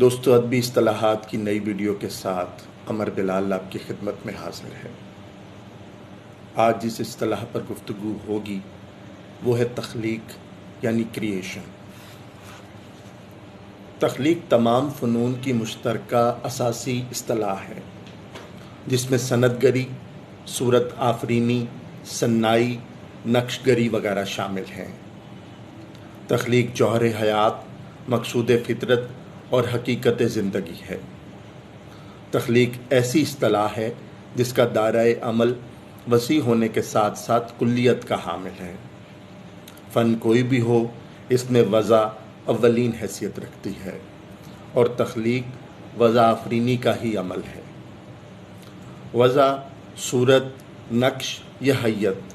دوستو ادبی اصطلاحات کی نئی ویڈیو کے ساتھ عمر بلال آپ کی خدمت میں حاضر ہے۔ آج جس اصطلاح پر گفتگو ہوگی وہ ہے تخلیق یعنی کریشن۔ تخلیق تمام فنون کی مشترکہ اساسی اصطلاح ہے جس میں صنعت گری، صورت آفرینی، صنائی، نقش گری وغیرہ شامل ہیں۔ تخلیق جوہر حیات، مقصود فطرت اور حقیقت زندگی ہے۔ تخلیق ایسی اصطلاح ہے جس کا دائرۂ عمل وسیع ہونے کے ساتھ ساتھ کلیت کا حامل ہے۔ فن کوئی بھی ہو، اس میں وضع اولین حیثیت رکھتی ہے اور تخلیق وضع آفرینی کا ہی عمل ہے۔ وضع، صورت، نقش یا حیت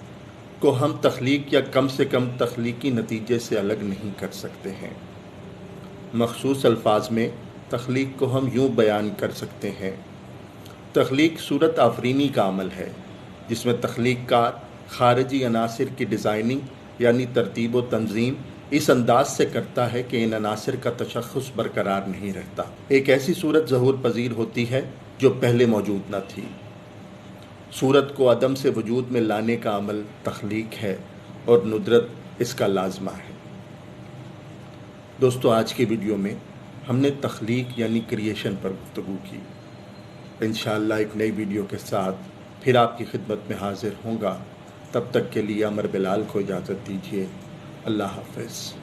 کو ہم تخلیق یا کم سے کم تخلیقی نتیجے سے الگ نہیں کر سکتے ہیں۔ مخصوص الفاظ میں تخلیق کو ہم یوں بیان کر سکتے ہیں: تخلیق صورت آفرینی کا عمل ہے جس میں تخلیق کار خارجی عناصر کی ڈیزائننگ یعنی ترتیب و تنظیم اس انداز سے کرتا ہے کہ ان عناصر کا تشخص برقرار نہیں رہتا۔ ایک ایسی صورت ظہور پذیر ہوتی ہے جو پہلے موجود نہ تھی۔ صورت کو عدم سے وجود میں لانے کا عمل تخلیق ہے اور ندرت اس کا لازمہ ہے۔ دوستو آج کی ویڈیو میں ہم نے تخلیق یعنی کریشن پر گفتگو کی۔ انشاءاللہ ایک نئی ویڈیو کے ساتھ پھر آپ کی خدمت میں حاضر ہوں گا۔ تب تک کے لیے عمر بلال کو اجازت دیجیے۔ اللہ حافظ۔